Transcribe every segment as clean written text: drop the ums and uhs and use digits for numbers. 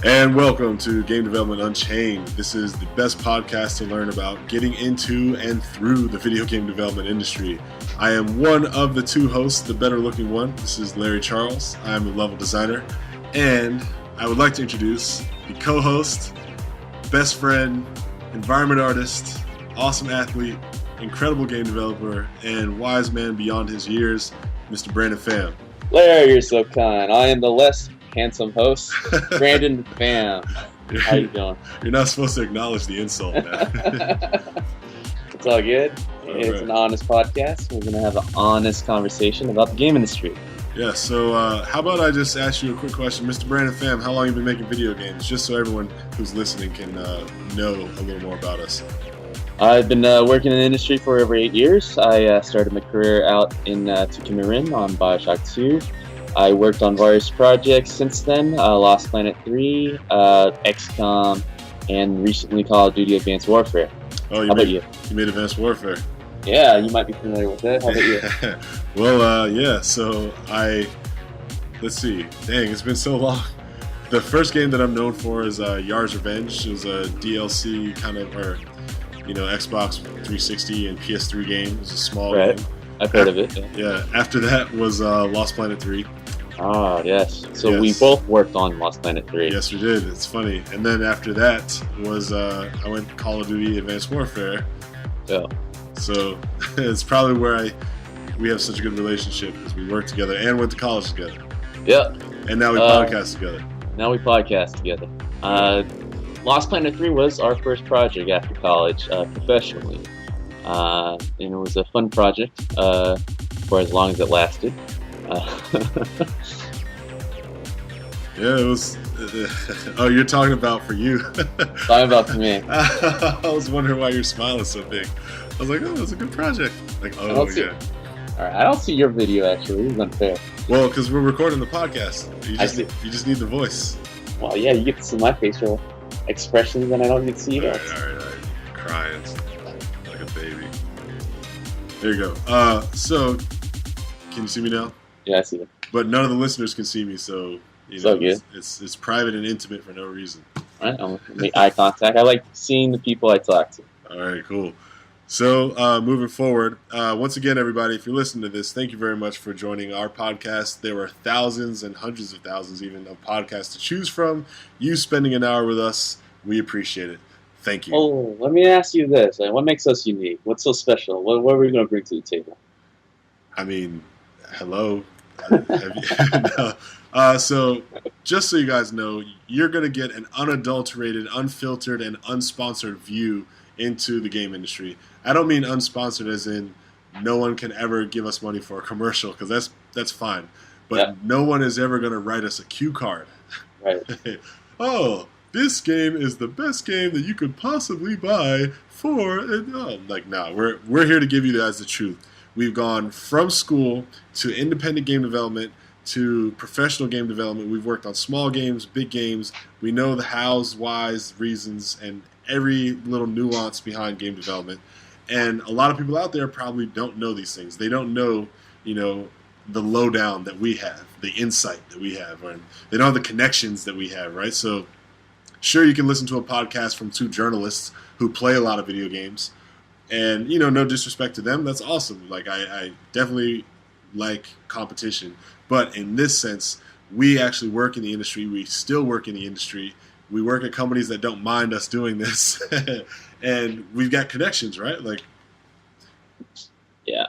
And welcome to Game Development Unchained. This is the best podcast to learn about getting into and through the video game development industry. I am one of the two hosts, the better looking one. This is Larry Charles. I am a level designer. And I would like to introduce the co-host, best friend, environment artist, awesome athlete, incredible game developer, and wise man beyond his years, Mr. Brandon Pham. Larry, you're so kind. I am the less handsome host, Brandon Pham. How you doing? You're not supposed to acknowledge the insult, man. It's all good. It's right. an honest podcast. We're going to have an honest conversation about the game industry. Yeah, so how about I just ask you a quick question. Mr. Brandon Pham, how long have you been making video games? Just so everyone who's listening can know a little more about us. I've been working in the industry for over 8 years. I started my career out in Tucumán on BioShock 2. I worked on various projects since then, Lost Planet 3, XCOM, and recently Call of Duty Advanced Warfare. Oh, How about you? You made Advanced Warfare. Yeah, you might be familiar with it. How about you? Well, yeah, so let's see. Dang, it's been so long. The first game that I'm known for is Yar's Revenge. It was a DLC kind of, or, Xbox 360 and PS3 game. It was a small game. I've heard of it. Yeah, after that was Lost Planet 3. Ah, yes. So we both worked on Lost Planet 3. Yes, we did. It's funny. And then after that was I went Call of Duty Advanced Warfare. Yeah. So it's probably where we have such a good relationship because we worked together and went to college together. Yeah. And now we podcast together. Now we podcast together. Lost Planet 3 was our first project after college professionally. And it was a fun project for as long as it lasted. Yeah, it was. Oh, you're talking about for you. Talking about for me. I was wondering why you're smiling so big. I was like, oh, it was a good project. Like, oh, yeah. All right, I don't see your video, actually. This is unfair. Well, because we're recording the podcast. You just need the voice. Well, yeah, you get to see my facial expressions, and I don't need to see you guys. All right. You're crying like a baby. There you go. So, can you see me now? Yeah, I see it. But none of the listeners can see me, so good. It's private and intimate for no reason. All right, I'll make eye contact. I like seeing the people I talk to. All right, cool. So, moving forward, once again, everybody, if you're listening to this, thank you very much for joining our podcast. There were thousands and hundreds of thousands even of podcasts to choose from. You spending an hour with us, we appreciate it. Thank you. Oh, let me ask you this. What makes us unique? What's so special? What are we going to bring to the table? I mean, hello. So, just so you guys know, you're going to get an unadulterated, unfiltered, and unsponsored view into the game industry. I don't mean unsponsored as in no one can ever give us money for a commercial, because that's fine. But no one is ever going to write us a cue card. Right. Oh, this game is the best game that you could possibly buy for. No, we're here to give you guys the truth. We've gone from school to independent game development to professional game development. We've worked on small games, big games. We know the hows, whys, reasons, and every little nuance behind game development. And a lot of people out there probably don't know these things. They don't know, the lowdown that we have, the insight that we have, or they don't have the connections that we have, right? So, sure, you can listen to a podcast from two journalists who play a lot of video games. And, no disrespect to them, that's awesome. Like, I definitely like competition. But in this sense, we actually work in the industry. We still work in the industry. We work at companies that don't mind us doing this. And we've got connections, right? Yeah.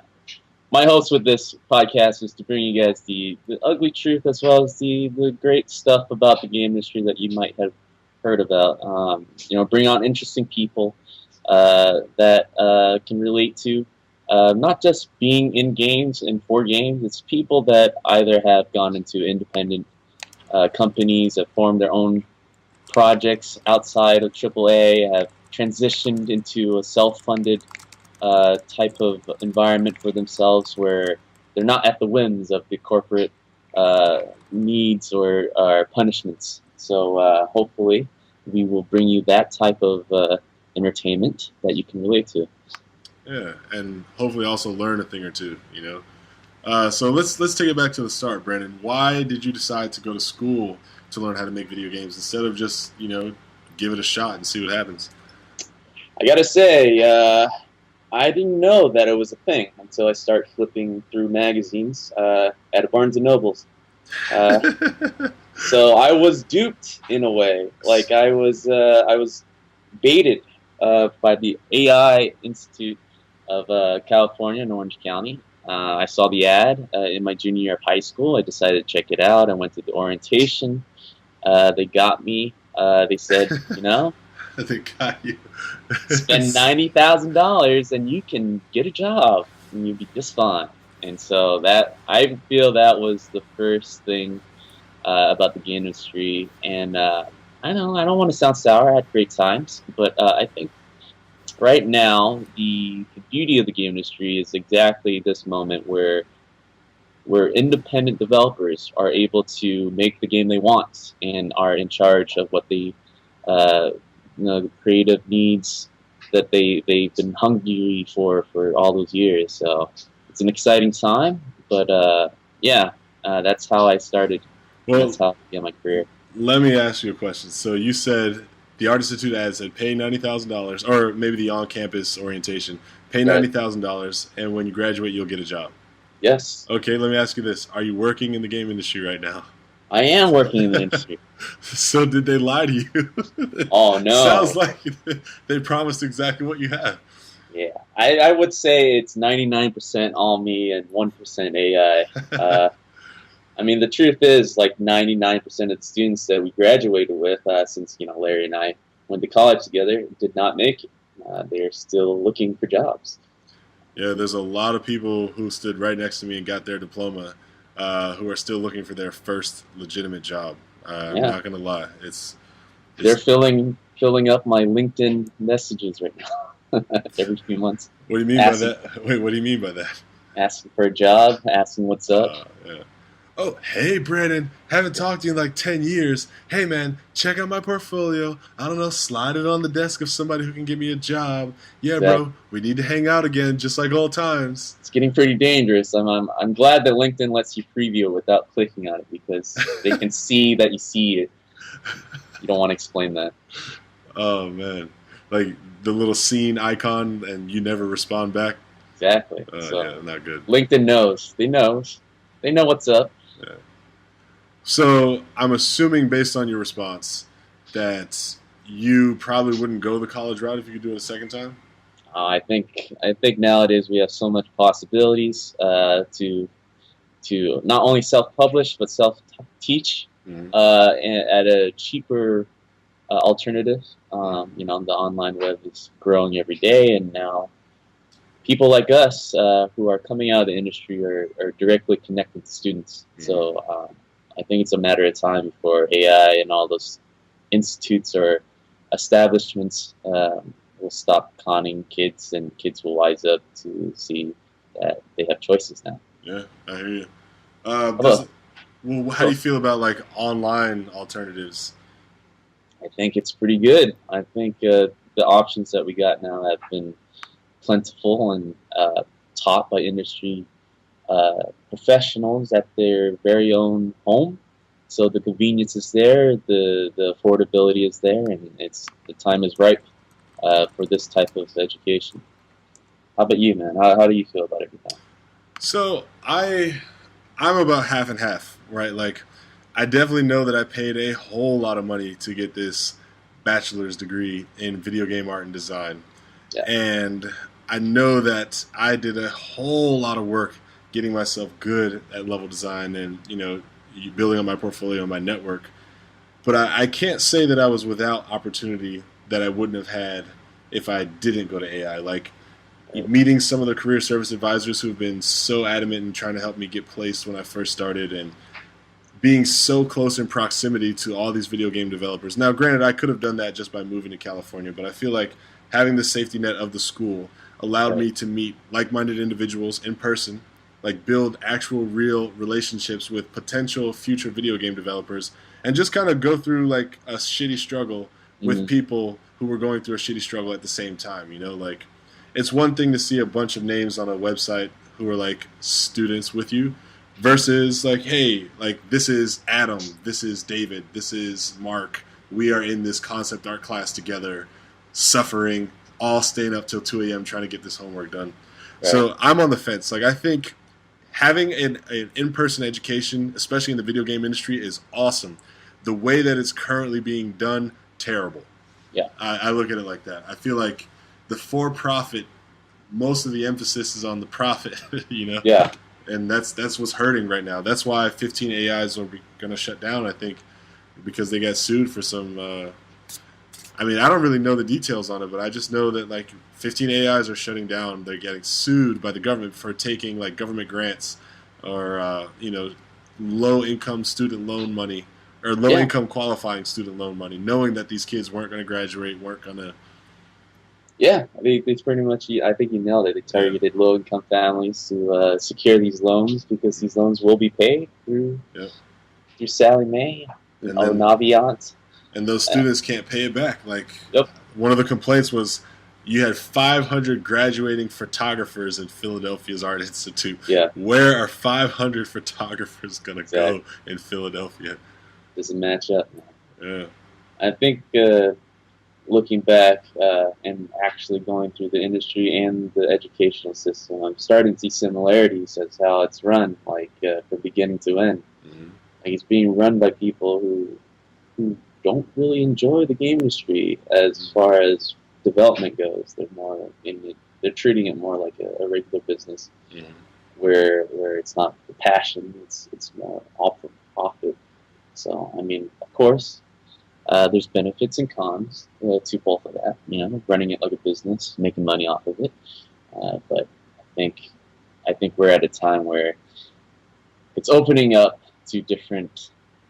My hopes with this podcast is to bring you guys the ugly truth as well as the great stuff about the game industry that you might have heard about. Bring on interesting people that can relate to not just being in games and for games. It's people that either have gone into independent companies, have formed their own projects outside of AAA, have transitioned into a self-funded type of environment for themselves where they're not at the whims of the corporate needs or punishments. So hopefully we will bring you that type of entertainment that you can relate to. Yeah, and hopefully also learn a thing or two, So let's take it back to the start, Brandon. Why did you decide to go to school to learn how to make video games instead of just, give it a shot and see what happens? I gotta say, I didn't know that it was a thing until I started flipping through magazines at a Barnes and Nobles. So I was duped in a way. Like I was baited by the AI Institute of California in Orange County. I saw the ad in my junior year of high school. I decided to check it out. I went to the orientation. They got me. They said, They got you. spend $90,000 and you can get a job and you'll be just fine. And so I feel that was the first thing about the game industry. And I don't want to sound sour. I had great times, but I think right now the beauty of the game industry is exactly this moment where independent developers are able to make the game they want and are in charge of what the creative needs that they've been hungry for all those years. So it's an exciting time, but that's how I started. Well, that's how I began my career. Let me ask you a question. So you said the Art Institute ad said pay $90,000, or maybe the on-campus orientation, pay $90,000, and when you graduate, you'll get a job. Yes. Okay, let me ask you this. Are you working in the game industry right now? I am working in the industry. So did they lie to you? Oh, no. Sounds like they promised exactly what you have. Yeah. I would say it's 99% all me and 1% AI. I mean, the truth is, like 99% of the students that we graduated with, since Larry and I went to college together, did not make it. They're still looking for jobs. Yeah, there's a lot of people who stood right next to me and got their diploma, who are still looking for their first legitimate job. I'm not gonna lie, they're filling up my LinkedIn messages right now every few months. What do you mean by that? Wait, what do you mean by that? Asking for a job, asking what's up. Yeah. Oh, hey, Brandon. Haven't talked to you in like 10 years. Hey, man, check out my portfolio. I don't know, slide it on the desk of somebody who can give me a job. Yeah, bro, we need to hang out again, just like old times. It's getting pretty dangerous. I'm glad that LinkedIn lets you preview it without clicking on it because they can see that you see it. You don't want to explain that. Oh, man. Like the little scene icon and you never respond back? Exactly. Yeah, not good. LinkedIn knows. They know what's up. Yeah. So I'm assuming, based on your response, that you probably wouldn't go the college route if you could do it a second time. I think nowadays we have so much possibilities to not only self-publish but self-teach at a cheaper alternative. The online web is growing every day, and now people like us who are coming out of the industry are directly connected to students. So I think it's a matter of time before AI and all those institutes or establishments will stop conning kids, and kids will wise up to see that they have choices now. Yeah, I hear you. How do you feel about like online alternatives? I think it's pretty good. I think the options that we got now have been plentiful and taught by industry professionals at their very own home. So the convenience is there, the affordability is there, and the time is ripe for this type of education. How about you, man? How do you feel about everything? So I'm about half and half, right? Like, I definitely know that I paid a whole lot of money to get this bachelor's degree in video game art and design. Yeah. And I know that I did a whole lot of work getting myself good at level design and, building on my portfolio and my network. But I can't say that I was without opportunity that I wouldn't have had if I didn't go to AI. Like, meeting some of the career service advisors who've been so adamant in trying to help me get placed when I first started, and being so close in proximity to all these video game developers. Now, granted, I could have done that just by moving to California, but I feel like having the safety net of the school allowed me to meet like-minded individuals in person, like build actual real relationships with potential future video game developers, and just kind of go through like a shitty struggle with people who were going through a shitty struggle at the same time. Like, it's one thing to see a bunch of names on a website who are like students with you, versus like, hey, like this is Adam, this is David, this is Mark. We are in this concept art class together, suffering, all staying up till 2 a.m. trying to get this homework done. Right. So I'm on the fence. Like I think having an in-person education, especially in the video game industry, is awesome. The way that it's currently being done, terrible. Yeah. I look at it like that. I feel like the for-profit, most of the emphasis is on the profit, you know? Yeah. And that's what's hurting right now. That's why 15 AIs are going to shut down, I think, because they got sued for some... I mean, I don't really know the details on it, but I just know that like 15 AIs are shutting down. They're getting sued by the government for taking like government grants or low-income student loan money or low-income qualifying student loan money, knowing that these kids weren't going to graduate, weren't going to. Yeah, I mean, it's pretty much. I think you nailed it. They targeted low-income families to secure these loans because these loans will be paid through Sally Mae and Naviant. And those students can't pay it back. Like, yep. One of the complaints was you had 500 graduating photographers in Philadelphia's Art Institute. Yeah. Where are 500 photographers going to go in Philadelphia? Doesn't match up. Yeah. I think looking back and actually going through the industry and the educational system, I'm starting to see similarities as how it's run, like from beginning to end. Mm-hmm. Like it's being run by people who don't really enjoy the game industry as far as development goes. They're more they're treating it more like a regular business, where it's not the passion. It's more all for profit. So I mean, of course, there's benefits and cons to both of that. You know, running it like a business, making money off of it. But I think we're at a time where it's opening up to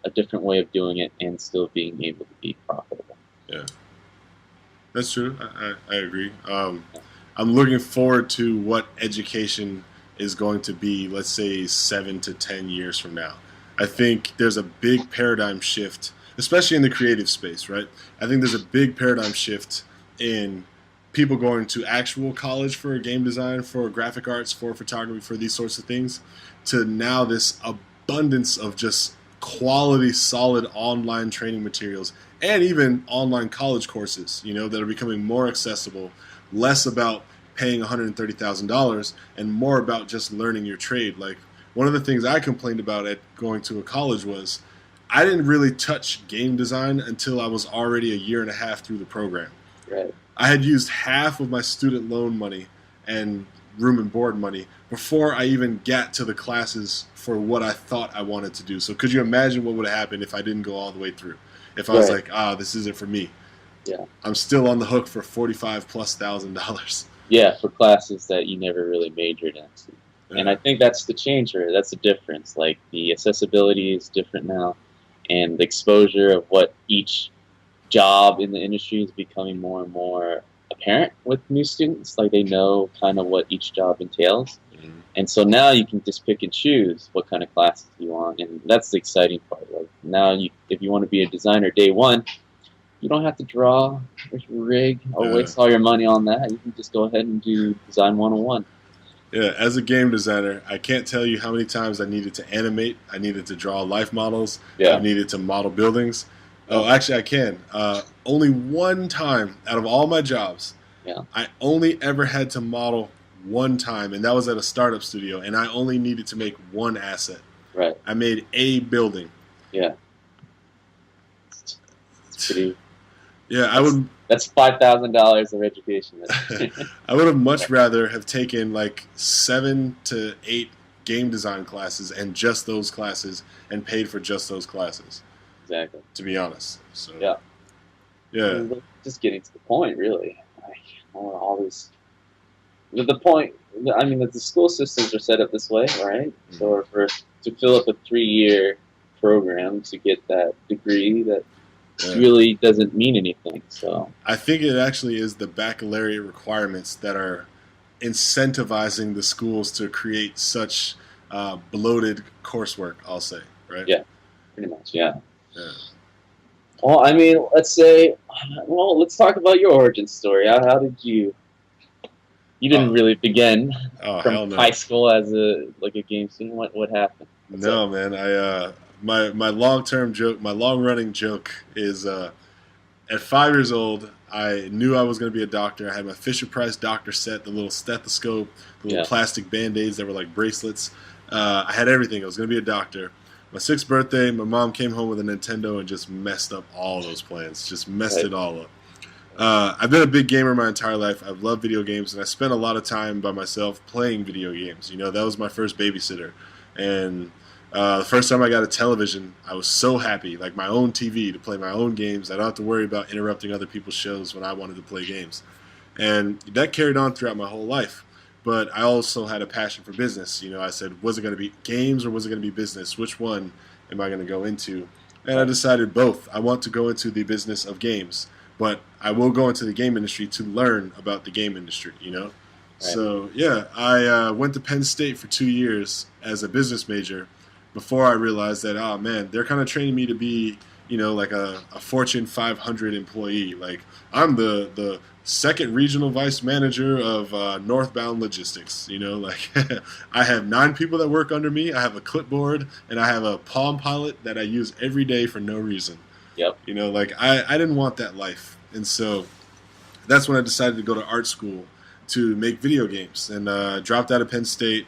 a different way of doing it and still being able to be profitable. Yeah, that's true. I agree. I'm looking forward to what education is going to be, let's say, 7 to 10 years from now. I think there's a big paradigm shift, especially in the creative space, right? I think there's a big paradigm shift in people going to actual college for game design, for graphic arts, for photography, for these sorts of things, to now this abundance of just quality, solid online training materials and even online college courses, you know, that are becoming more accessible, less about paying $130,000 and more about just learning your trade. Like one of the things I complained about at going to a college was I didn't really touch game design until I was already a year and a half through the program. Right. I had used half of my student loan money and room and board money before I even got to the classes for what I thought I wanted to do. So could you imagine what would have happened if I didn't go all the way through? If I was like, this isn't for me. Yeah. I'm still on the hook for $45,000+. Yeah, for classes that you never really majored in. Yeah. And I think that's the change here. That's the difference. Like the accessibility is different now, and the exposure of what each job in the industry is becoming more and more apparent with new students. Like they know kind of what each job entails. Mm-hmm. And so now you can just pick and choose what kind of classes you want. And that's the exciting part. Like now if you want to be a designer day one, you don't have to draw or rig or waste all your money on that. You can just go ahead and do Design 101. Yeah, as a game designer, I can't tell you how many times I needed to animate. I needed to draw life models. Yeah. I needed to model buildings. Oh, actually, I can. Only one time out of all my jobs, I only ever had to model one time, and that was at a startup studio, and I only needed to make one asset. Right. I made a building. Yeah. It's pretty... Yeah, I would. That's $5,000 of education. I would have much rather have taken like 7 to 8 game design classes and just those classes and paid for just those classes. Exactly. To be honest. So. Yeah. Yeah. Just getting to the point, really. Like, all this. The point. I mean, the school systems are set up this way, right? Mm-hmm. So to fill up a 3-year program to get that degree that. Yeah. Really doesn't mean anything. So I think it actually is the baccalaureate requirements that are incentivizing the schools to create such bloated coursework, I'll say, right? Yeah, pretty much, yeah. Well, I mean, let's talk about your origin story. How did you You didn't really begin Oh, hell from no. high school as a game student. What happened? What's No, up? man. My long-term joke, my long-running joke is at 5 years old, I knew I was going to be a doctor. I had my Fisher Price doctor set, the little stethoscope, the little Yeah. plastic band-aids that were like bracelets. I had everything. I was going to be a doctor. My 6th birthday, my mom came home with a Nintendo and just messed up all those plans. Just messed Right. it all up. I've been a big gamer my entire life. I've loved video games, and I spent a lot of time by myself playing video games. You know, that was my first babysitter. And the first time I got a television, I was so happy, like my own TV to play my own games. I don't have to worry about interrupting other people's shows when I wanted to play games. And that carried on throughout my whole life. But I also had a passion for business. You know, I said, was it going to be games or was it going to be business? Which one am I going to go into? And I decided both. I want to go into the business of games, but I will go into the game industry to learn about the game industry, you know? Right. So, yeah, I went to Penn State for 2 years as a business major before I realized that, oh, man, they're kind of training me to be, you know, like a Fortune 500 employee. Like, I'm the second regional vice manager of northbound logistics. You know, like I have 9 people that work under me. I have a clipboard and I have a Palm Pilot that I use every day for no reason. Yep. You know, like I didn't want that life. And so that's when I decided to go to art school to make video games, and dropped out of Penn State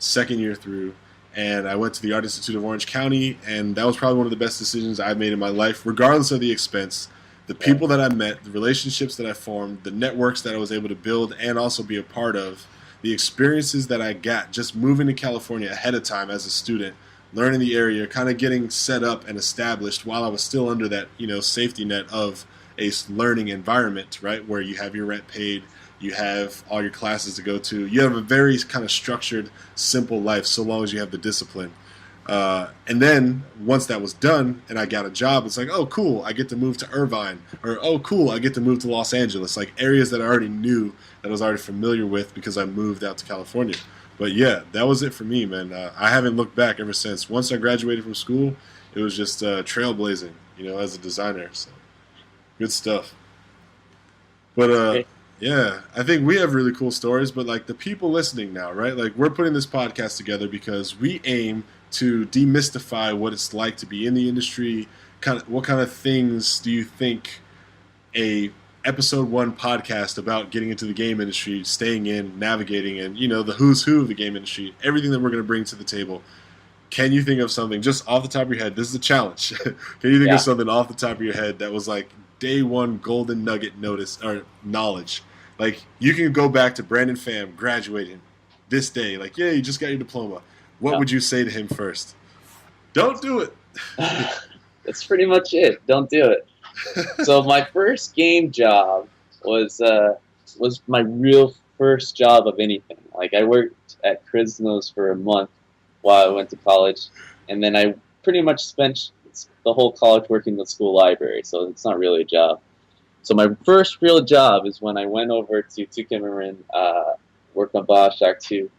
2nd year through. And I went to the Art Institute of Orange County, and that was probably one of the best decisions I've made in my life, regardless of the expense. The people that I met, the relationships that I formed, the networks that I was able to build and also be a part of, the experiences that I got just moving to California ahead of time as a student, learning the area, kind of getting set up and established while I was still under that, you know, safety net of a learning environment, right, where you have your rent paid, you have all your classes to go to, you have a very kind of structured, simple life so long as you have the discipline. And then once that was done and I got a job, it's like, oh, cool, I get to move to Irvine. Or, oh, cool, I get to move to Los Angeles. Like areas that I already knew, that I was already familiar with because I moved out to California. But yeah, that was it for me, man. I haven't looked back ever since. Once I graduated from school, it was just trailblazing, you know, as a designer. So good stuff. But yeah, I think we have really cool stories, but like the people listening now, right? Like we're putting this podcast together because we aim to demystify what it's like to be in the industry. What kind of things do you think a episode 1 podcast about getting into the game industry, staying in, navigating, and you know the who's who of the game industry, everything that we're going to bring to the table? Can you think of something just off the top of your head? This is a challenge. Can you think of something off the top of your head that was like day 1 golden nugget notice or knowledge? Like you can go back to Brandon Pham graduating this day. Like, yeah, you just got your diploma. What would you say to him first? Don't do it. That's pretty much it. Don't do it. So my first game job was my real first job of anything. Like I worked at Quiznos for a month while I went to college, and then I pretty much spent the whole college working in the school library. So it's not really a job. So my first real job is when I went over to Tucumán, worked on Bioshock 2.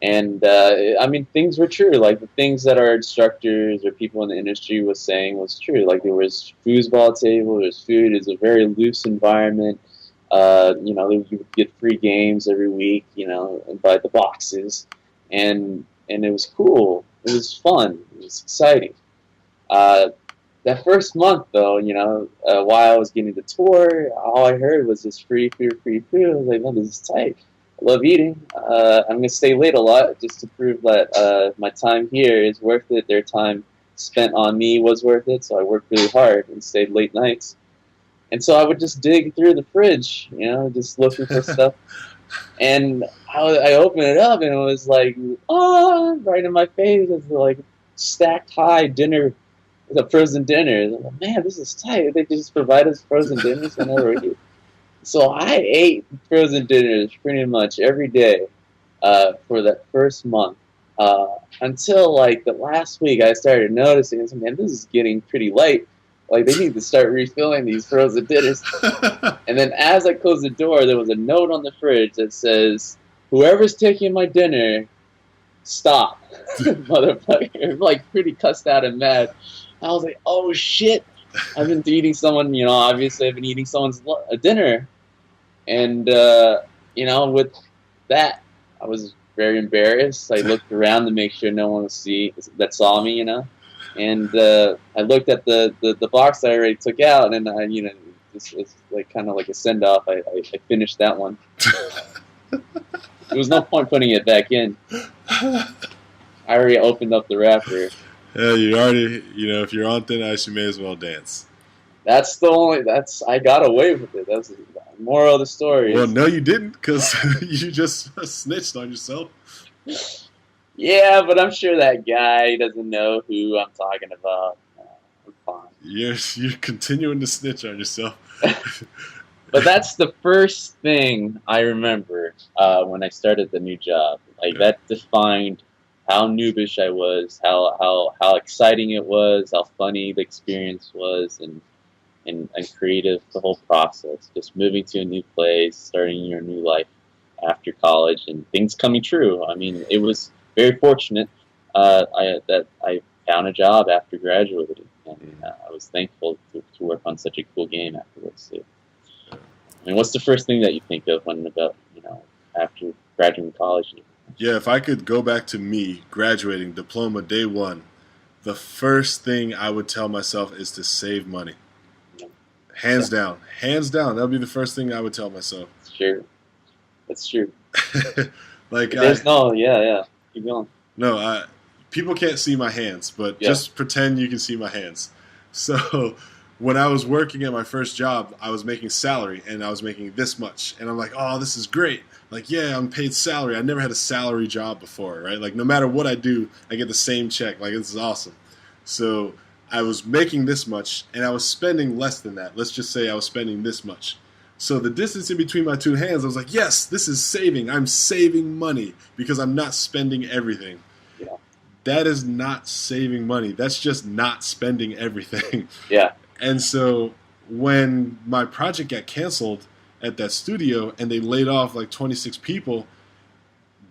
And, I mean, things were true. Like, the things that our instructors or people in the industry was saying was true. Like, there was foosball table, there was food. It was a very loose environment. You know, you would get free games every week, you know, and buy the boxes. And it was cool. It was fun. It was exciting. That first month, though, you know, while I was getting the tour, all I heard was this free food. I was like, no, this is tight. I love eating. I'm going to stay late a lot just to prove that my time here is worth it. Their time spent on me was worth it, so I worked really hard and stayed late nights. And so I would just dig through the fridge, you know, just looking for stuff. And I opened it up, and it was like, oh, right in my face. It was like stacked high dinner, the frozen dinners. I'm like, man, this is tight. They just provide us frozen dinners whenever we eat. So I ate frozen dinners pretty much every day for that first month until like the last week I started noticing, man, this is getting pretty late. Like they need to start refilling these frozen dinners. And then as I closed the door, there was a note on the fridge that says, "Whoever's taking my dinner, stop." Motherfucker, like pretty cussed out and mad. I was like, oh shit. I've been eating someone, obviously I've been eating someone's dinner. And, with that, I was very embarrassed. I looked around to make sure no one that saw me, and I looked at the box that I already took out, and it's like kind of like a send off. I finished that one. There was no point putting it back in. I already opened up the wrapper. Yeah, you already, if you're on thin ice, you may as well dance. I got away with it. That's the moral of the story. Well, no, you didn't, because you just snitched on yourself. Yeah, but I'm sure that guy doesn't know who I'm talking about. I'm fine. You're continuing to snitch on yourself. But that's the first thing I remember when I started the new job. Like, that defined how noobish I was, how exciting it was, how funny the experience was, and creative the whole process. Just moving to a new place, starting your new life after college, and things coming true. I mean, it was very fortunate that I found a job after graduating, and I was thankful to work on such a cool game afterwards too. I mean, what's the first thing that you think of after graduating college? Yeah, if I could go back to me graduating, diploma day one, the first thing I would tell myself is to save money. Hands down. That would be the first thing I would tell myself. That's true. Like, keep going. No, people can't see my hands, but just pretend you can see my hands. So when I was working at my first job, I was making salary, and I was making this much. And I'm like, oh, this is great. Like, yeah, I'm paid salary. I never had a salary job before, right? Like, no matter what I do, I get the same check. Like, this is awesome. So I was making this much, and I was spending less than that. Let's just say I was spending this much. So the distance in between my two hands, I was like, yes, this is saving. I'm saving money because I'm not spending everything. Yeah. That is not saving money. That's just not spending everything. Yeah. And so when my project got canceled at that studio and they laid off like 26 people,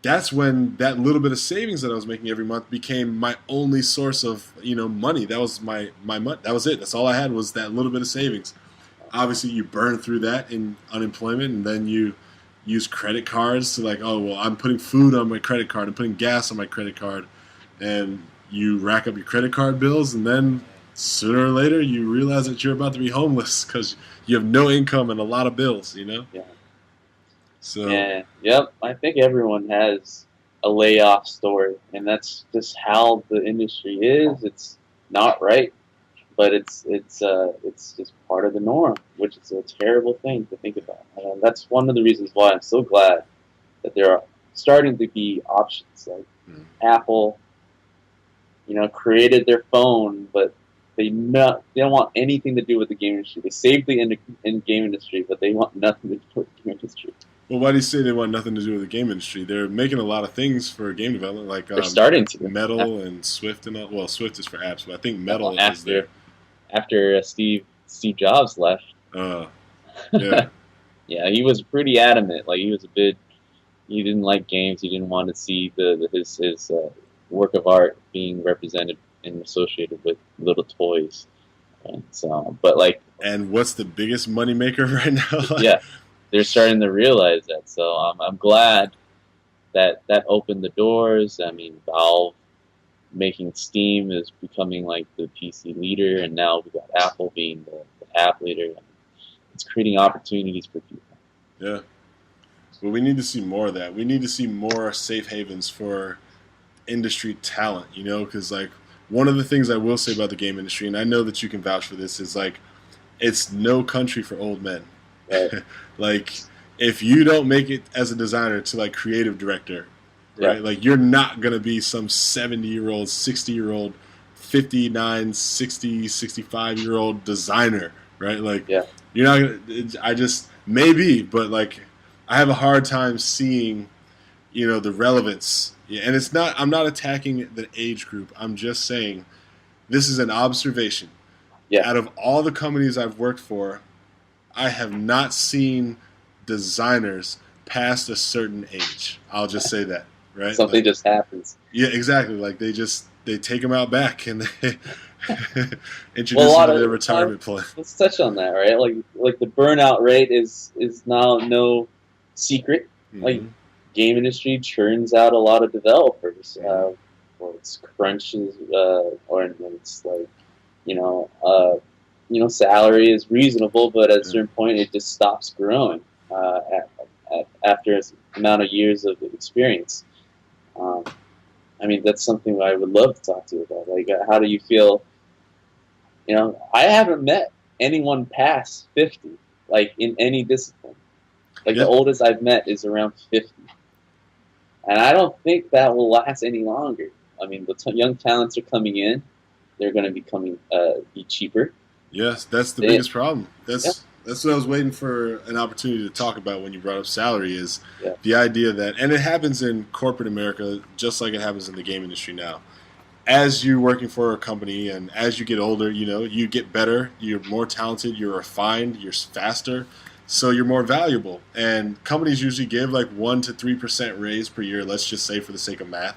that's when that little bit of savings that I was making every month became my only source of, money. That was my money. That was it. That's all I had was that little bit of savings. Obviously, you burn through that in unemployment, and then you use credit cards to like, oh, well, I'm putting food on my credit card. I'm putting gas on my credit card. And you rack up your credit card bills, and then sooner or later you realize that you're about to be homeless because you have no income and a lot of bills, Yeah. So. Yeah. Yep. I think everyone has a layoff story, and that's just how the industry is. It's not right, but it's just part of the norm, which is a terrible thing to think about. And that's one of the reasons why I'm so glad that there are starting to be options like Apple. Created their phone, but they don't want anything to do with the game industry. They saved the game industry, but they want nothing to do with the game industry. Well, why do you say they want nothing to do with the game industry? They're making a lot of things for game development, like they're starting to. Metal and Swift and all. Well, Swift is for apps, but I think Metal is there. After Steve Jobs left. Yeah. Yeah, he was pretty adamant. Like he didn't like games. He didn't want to see his work of art being represented and associated with little toys. And so, and what's the biggest moneymaker right now? Yeah, they're starting to realize that. So I'm glad that opened the doors. I mean, Valve making Steam is becoming like the PC leader, and now we got Apple being the app leader. It's creating opportunities for people. Yeah. Well, we need to see more of that. We need to see more safe havens for industry talent, because like one of the things I will say about the game industry, and I know that you can vouch for this, is like it's no country for old men. Right. Like if you don't make it as a designer to like creative director, right? Like you're not going to be some 70-year-old, 60-year-old, 59, 60, 65-year-old designer, right? Like you're not going to, I just maybe, but like I have a hard time seeing, the relevance. Yeah, and I'm not attacking the age group. I'm just saying this is an observation. Yeah. Out of all the companies I've worked for, I have not seen designers past a certain age. I'll just say that, right? Something just happens. Yeah, exactly. Like they take them out back and they introduce them to their retirement plan. Let's touch on that, right? Like the burnout rate is now no secret. Mm-hmm. Like game industry churns out a lot of developers. Mhm. Or it's crunches, or it's like, you know, salary is reasonable, but at a Yeah. certain point, it just stops growing after an amount of years of experience. Um, I mean, that's something I would love to talk to you about. Like, how do you feel? I haven't met anyone past 50, like in any discipline. Like the Yeah. oldest I've met is around 50, and I don't think that will last any longer. I mean, the young talents are coming in; they're going to be cheaper. Yes, that's the They, biggest problem. yeah, That's what I was waiting for an opportunity to talk about when you brought up salary is yeah, the idea that, and it happens in corporate America just like it happens in the game industry now. As you're working for a company and as you get older, you get better, you're more talented, you're refined, you're faster, so you're more valuable. And companies usually give like 1 to 3% raise per year, let's just say for the sake of math.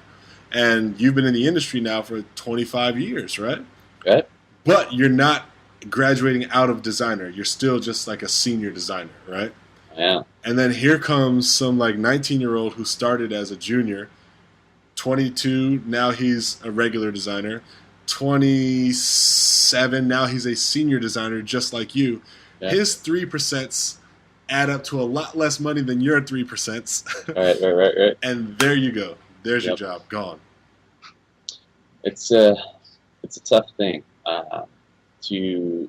And you've been in the industry now for 25 years, right? right, But you're not graduating out of designer. You're still just like a senior designer, right? yeah, And then here comes some like 19-year-old who started as a junior, 22, now he's a regular designer, 27, now he's a senior designer just like you. yeah. His 3% add up to a lot less money than your 3%. Right. And there you go. There's your Yep. job gone. It's a tough thing to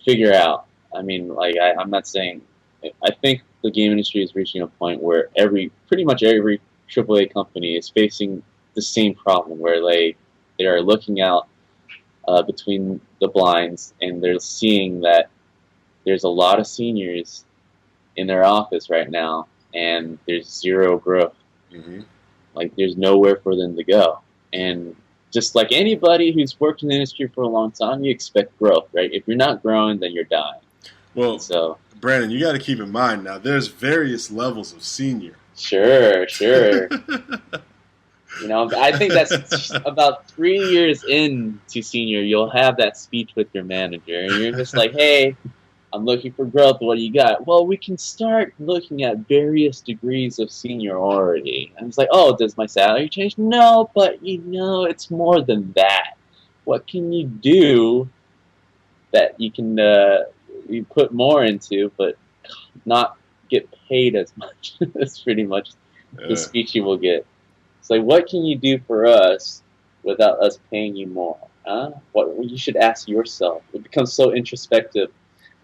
figure out. I mean, like I'm not saying. I think the game industry is reaching a point where pretty much every AAA company is facing the same problem, where they are looking out between the blinds and they're seeing that there's a lot of seniors in their office right now, and there's zero growth. Mm-hmm. Like there's nowhere for them to go, and just like anybody who's worked in the industry for a long time, you expect growth, right? If you're not growing, then you're dying. Well, So, Brandon, you got to keep in mind now, there's various levels of senior. sure. I think that's about 3 years into senior, you'll have that speech with your manager, and you're just like, hey, I'm looking for growth. What do you got? Well, we can start looking at various degrees of seniority. And it's like, oh, does my salary change? No, but it's more than that. What can you do that you can you put more into, but not get paid as much? That's pretty much the speech you will get. It's like, what can you do for us without us paying you more? Huh? What you should ask yourself. It becomes so introspective,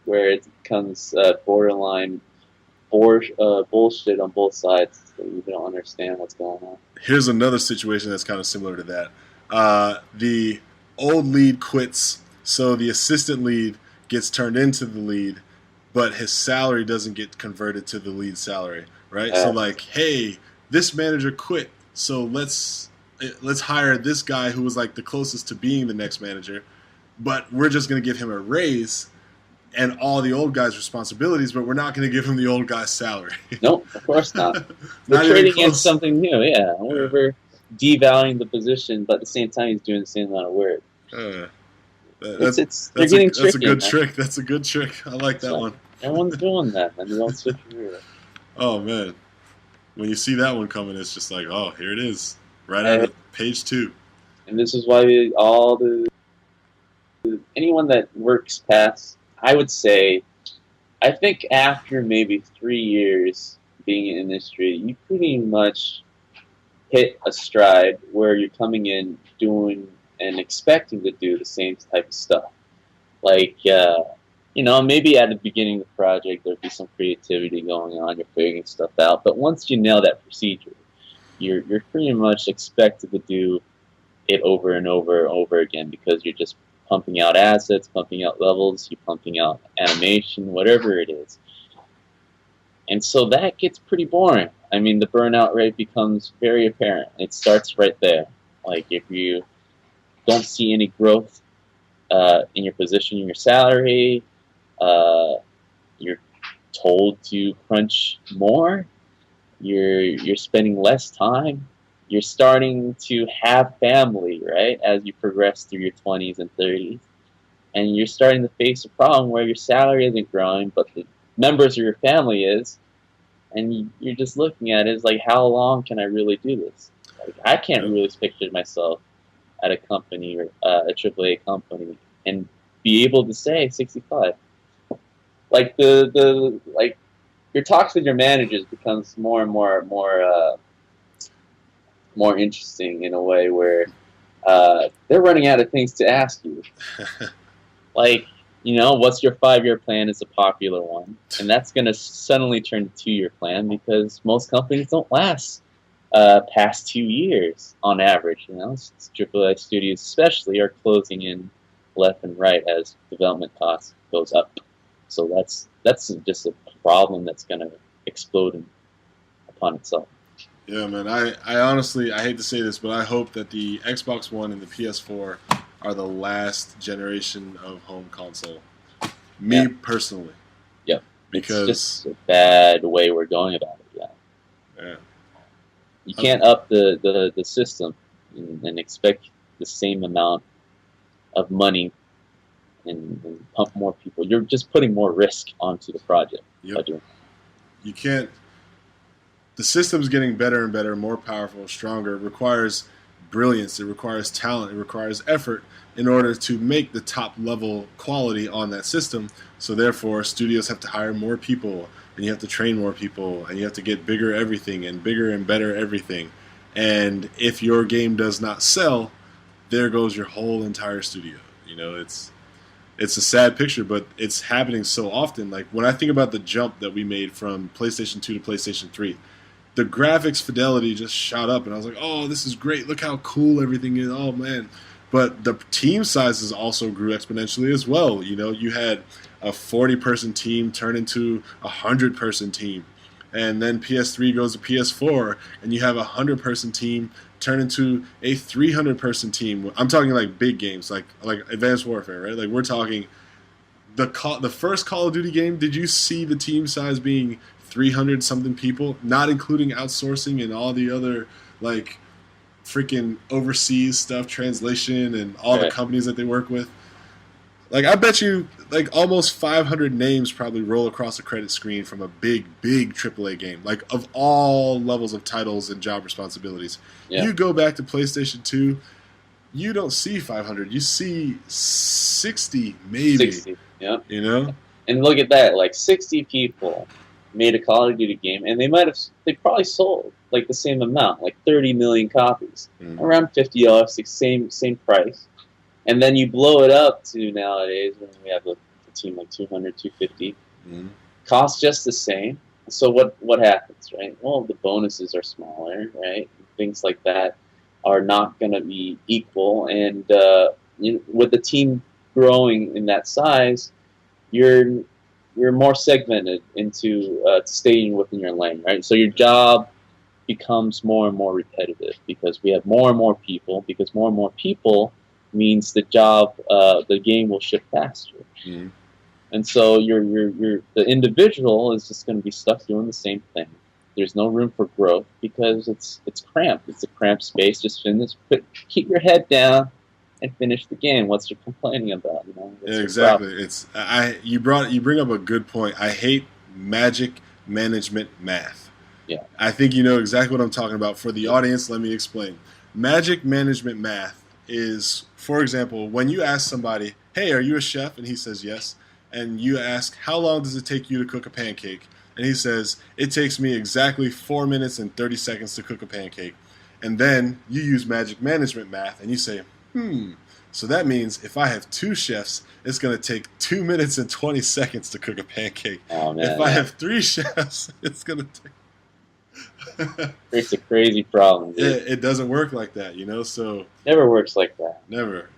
where it becomes borderline bullshit on both sides. So you don't understand what's going on. Here's another situation that's kind of similar to that. The old lead quits, so the assistant lead gets turned into the lead, but his salary doesn't get converted to the lead salary, right? So like, hey, this manager quit, so let's hire this guy who was like the closest to being the next manager, but we're just going to give him a raise and all the old guy's responsibilities, but we're not going to give him the old guy's salary. Nope, of course not. Not We're even trading in close. something new, yeah. We're devaluing the position, but at the same time, he's doing the same amount of work. They're getting tricky. That's a good man. trick. That's a good trick. I like that one. Everyone's doing that, man. They don't switch your Oh man, when you see that one coming, it's just like, oh, here it is, right out of page 2. And this is why anyone that works past, I would say, I think after maybe 3 years being in industry, you pretty much hit a stride where you're coming in doing and expecting to do the same type of stuff. Like, maybe at the beginning of the project there'd be some creativity going on, you're figuring stuff out, but once you nail that procedure, you're pretty much expected to do it over and over and over again, because you're just pumping out assets, pumping out levels, you're pumping out animation, whatever it is. And so that gets pretty boring. I mean, the burnout rate becomes very apparent. It starts right there. Like, if you don't see any growth in your position, in your salary, you're told to crunch more, you're spending less time, you're starting to have family, right, as you progress through your 20s and 30s. And you're starting to face a problem where your salary isn't growing, but the members of your family is. and you're just looking at it, it's like, how long can I really do this? Like, I can't really picture myself at a company or a AAA company and be able to say 65. Like like your talks with your managers becomes more and more interesting in a way where they're running out of things to ask you. Like, what's your 5-year plan is a popular one, and that's going to suddenly turn to 2-year plan because most companies don't last past 2 years on average. AAA studios especially are closing in left and right as development costs goes up. So that's just a problem that's going to explode upon itself. Yeah, man. I honestly, I hate to say this, but I hope that the Xbox One and the PS4 are the last generation of home console. Me personally. Yep. Because it's just a bad way we're going about it. Yeah. You can't up the system and expect the same amount of money and pump more people. You're just putting more risk onto the project by doing that. You can't. The system's getting better and better, more powerful, stronger. It requires brilliance. It requires talent. It requires effort in order to make the top level quality on that system. So therefore, studios have to hire more people, and you have to train more people, and you have to get bigger everything and bigger and better everything. And if your game does not sell, there goes your whole entire studio. It's a sad picture, but it's happening so often. Like when I think about the jump that we made from PlayStation 2 to PlayStation 3, the graphics fidelity just shot up, and I was like, oh, this is great. Look how cool everything is. Oh, man. But the team sizes also grew exponentially as well. You had a 40-person team turn into a 100-person team. And then PS3 goes to PS4, and you have a 100-person team turn into a 300-person team. I'm talking like big games, like Advanced Warfare, right? Like we're talking the first Call of Duty game. Did you see the team size being 300-something people, not including outsourcing and all the other like freaking overseas stuff, translation, and all the companies that they work with? Like, I bet you like almost 500 names probably roll across the credit screen from a big AAA game, like of all levels of titles and job responsibilities. You go back to PlayStation 2, you don't see 500, you see 60 maybe. 60, yeah. And look at that, like 60 people made a Call of Duty game, and they probably sold like the same amount, like 30 million copies, around $50, same price. And then you blow it up to nowadays when we have a team like 200, 250. Costs just the same. So what happens, right? Well, the bonuses are smaller, right? Things like that are not going to be equal. And with the team growing in that size, you're more segmented into staying within your lane, right? So your job becomes more and more repetitive because we have more and more people. Because more and more people means the game will ship faster. And so the individual is just going to be stuck doing the same thing. There's no room for growth because it's cramped. It's a cramped space. Just keep your head down and finish the game. What's you complaining about? Yeah, exactly. You bring up a good point. I hate magic management math. Yeah. I think you know exactly what I'm talking about. For the audience, let me explain. Magic management math is, for example, when you ask somebody, hey, are you a chef? And he says yes. And you ask, how long does it take you to cook a pancake? And he says, it takes me exactly 4 minutes and 30 seconds to cook a pancake. And then you use magic management math and you say, so that means if I have 2 chefs, it's going to take 2 minutes and 20 seconds to cook a pancake. Oh, man, if I have 3 chefs, it's going to take... It's a crazy problem, dude. It doesn't work like that, so... Never works like that. Never.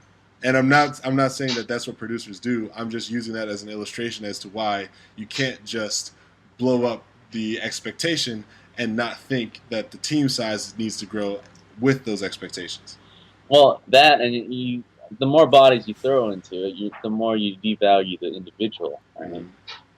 And I'm not saying that that's what producers do. I'm just using that as an illustration as to why you can't just blow up the expectation and not think that the team size needs to grow with those expectations. Well, that and the more bodies you throw into it, the more you devalue the individual. Right?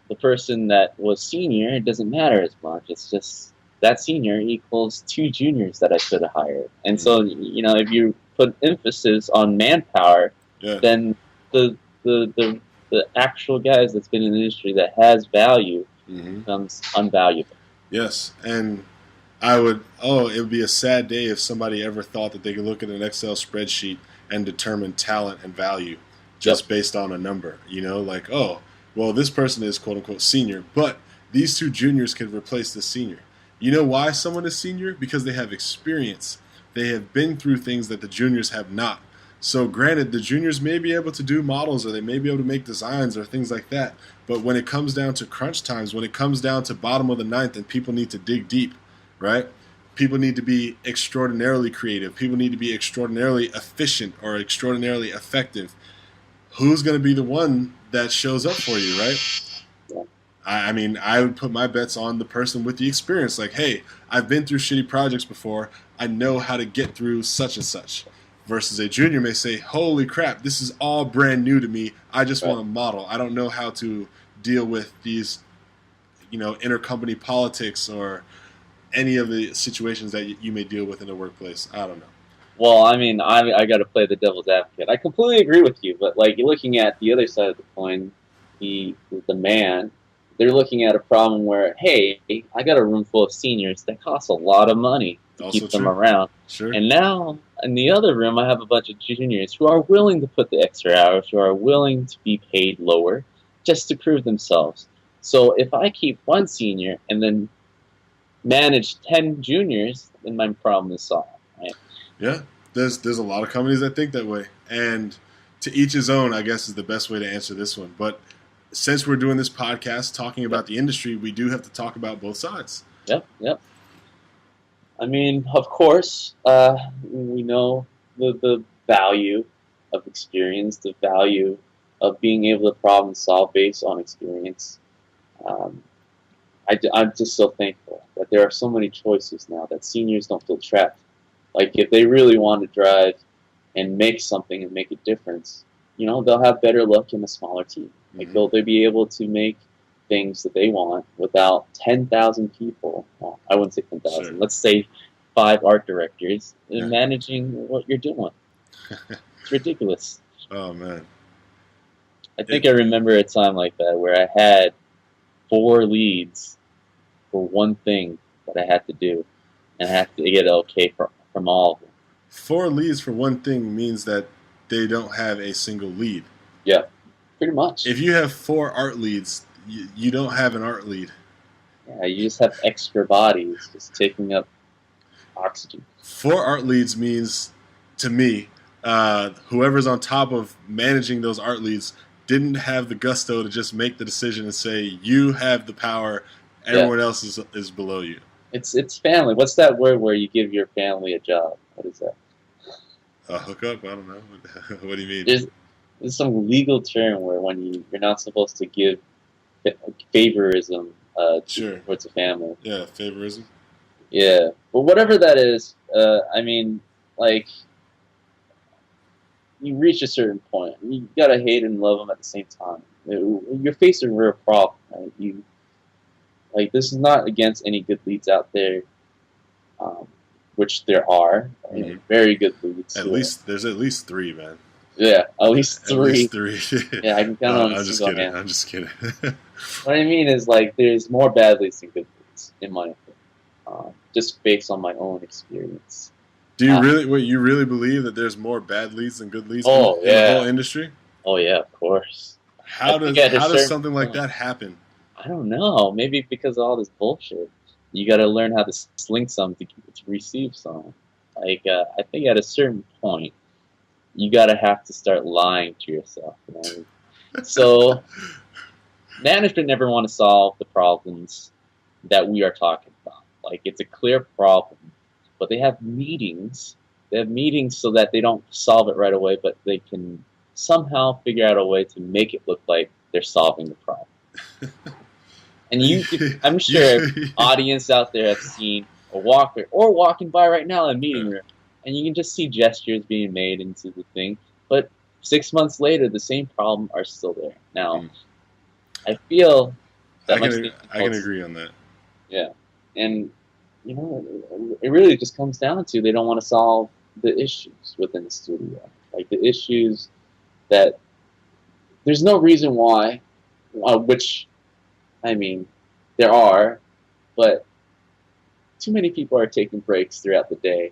The person that was senior, it doesn't matter as much. It's just that senior equals 2 juniors that I could have hired. And so, if you put emphasis on manpower, then the actual guys that's been in the industry that has value becomes unvaluable. Yes, and it would be a sad day if somebody ever thought that they could look at an Excel spreadsheet and determine talent and value Yep. just based on a number. Like, oh, well, this person is quote unquote senior, but these two juniors can replace the senior. You know why someone is senior? Because they have experience. They have been through things that the juniors have not. So, granted, the juniors may be able to do models or they may be able to make designs or things like that. But when it comes down to crunch times, when it comes down to bottom of the ninth and people need to dig deep, right? People need to be extraordinarily creative. People need to be extraordinarily efficient or extraordinarily effective. Who's going to be the one that shows up for you, right? I mean, I would put my bets on the person with the experience. Like, hey, I've been through shitty projects before. I know how to get through such and such. Versus a junior may say, holy crap, this is all brand new to me. I just want to model. I don't know how to deal with these, intercompany politics or any of the situations that you may deal with in the workplace. I don't know. Well, I mean, I got to play the devil's advocate. I completely agree with you, but like you're looking at the other side of the coin, the man, they're looking at a problem where, hey, I got a room full of seniors that costs a lot of money to Also keep them true. around, Sure. and now in the other room, I have a bunch of juniors who are willing to put the extra hours, who are willing to be paid lower, just to prove themselves. So if I keep one senior and then manage 10 juniors, then my problem is solved. Right? Yeah, there's a lot of companies that think that way, and to each his own, I guess, is the best way to answer this one. But since we're doing this podcast talking about the industry, we do have to talk about both sides. Yep. I mean, of course, we know the value of experience, the value of being able to problem solve based on experience. Um, I'm just so thankful that there are so many choices now that seniors don't feel trapped. Like if they really want to drive and make something and make a difference, they'll have better luck in a smaller team. Like they'll be able to make things that they want without 10,000 people. Well, I wouldn't say 10,000. Sure. Let's say 5 art directors managing what you're doing. It's ridiculous. Oh man. I think I remember a time like that where I had 4 leads for one thing that I had to do, and I had to get an okay from all of them. 4 leads for one thing means that they don't have a single lead. Yeah, pretty much. If you have 4 art leads, you don't have an art lead. Yeah, you just have extra bodies just taking up oxygen. 4 art leads means, to me, whoever's on top of managing those art leads didn't have the gusto to just make the decision and say, you have the power, everyone else is below you. It's family. What's that word where you give your family a job? What is that? Hook up? I don't know. What do you mean? There's some legal term where when you're not supposed to give favorism towards a family. Yeah, favorism. Yeah, but whatever that is, I mean, like, you reach a certain point. You gotta hate and love them at the same time. You're facing a real problem. Right? This is not against any good leads out there, which there are. Very good leads. There's at least 3, man. Yeah, at least 3. At least 3. Yeah, I can count on. I'm just kidding. I'm just kidding. What I mean is, like, there's more bad leads than good leads, in my opinion. Just based on my own experience. Do you you really believe that there's more bad leads than good leads in the whole industry? Oh yeah, of course. How does something like that happen? I don't know. Maybe because of all this bullshit. You got to learn how to sling some to receive some. Like I think at a certain point, you got to have to start lying to yourself. So management never want to solve the problems that we are talking about. Like it's a clear problem, but they have meetings. They have meetings so that they don't solve it right away, but they can somehow figure out a way to make it look like they're solving the problem. And I'm sure audience out there have seen a walker or walking by right now in a meeting room, and you can just see gestures being made into the thing. But 6 months later, the same problem are still there. Now, I feel that I can agree on that. Yeah, and it really just comes down to they don't want to solve the issues within the studio, like the issues that there's no reason why, which I mean there are, but too many people are taking breaks throughout the day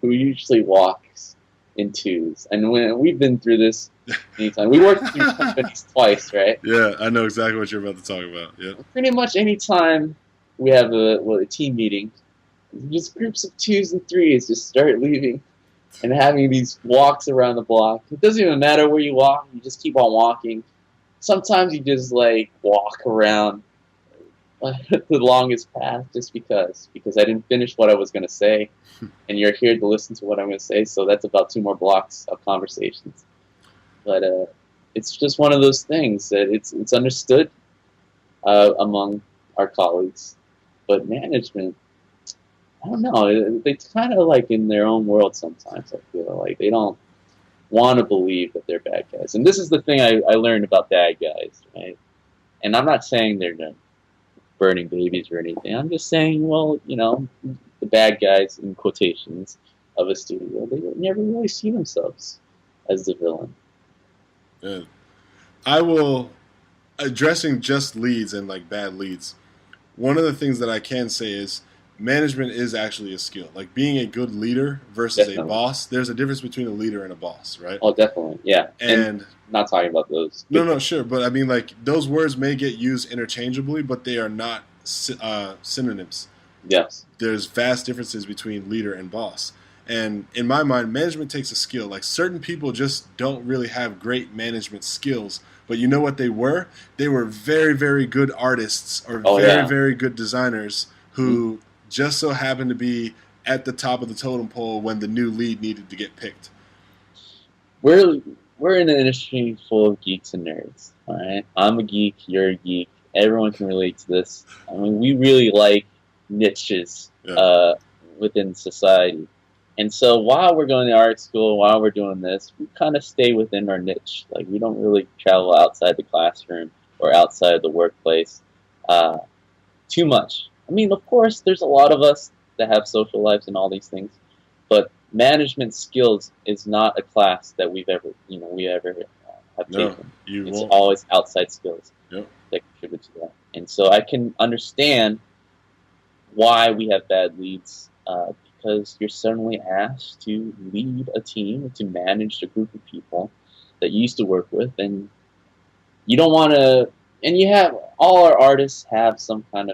who usually walks in twos. And we've been through this anytime. We worked through companies twice, right? Yeah, I know exactly what you're about to talk about. Yeah. Pretty much any time we have a team meeting, just groups of twos and threes just start leaving and having these walks around the block. It doesn't even matter where you walk, you just keep on walking. Sometimes you just like walk around the longest path just because I didn't finish what I was going to say, and you're here to listen to what I'm going to say, so that's about 2 more blocks of conversations. But it's just one of those things that it's understood among our colleagues, but management, I don't know, they kind of like in their own world sometimes. I feel like they don't want to believe that they're bad guys, and this is the thing I learned about bad guys, right? And I'm not saying they're not burning babies or anything. I'm just saying, well, the bad guys in quotations of a studio, they never really see themselves as the villain. Yeah. I will, addressing just leads and like bad leads. One of the things that I can say is management is actually a skill. Like being a good leader versus Definitely. a boss, there's a difference between a leader and a boss, right? Oh, definitely, yeah. And not talking about those. No, sure, but I mean, like those words may get used interchangeably, but they are not synonyms. Yes. There's vast differences between leader and boss. And in my mind, management takes a skill. Like certain people just don't really have great management skills. But you know what they were? They were very, very good artists or very good designers who just so happened to be at the top of the totem pole when the new lead needed to get picked. We're in an industry full of geeks and nerds. All right, I'm a geek. You're a geek. Everyone can relate to this. I mean, we really like niches within society. And so while we're going to art school, while we're doing this, we kind of stay within our niche. Like we don't really travel outside the classroom or outside of the workplace too much. I mean, of course, there's a lot of us that have social lives and all these things, but management skills is not a class that we ever have taken. It's always outside skills that contribute to that. And so I can understand why we have bad leads. Because you're suddenly asked to lead a team, to manage a group of people that you used to work with, and you don't want to. And all our artists have some kind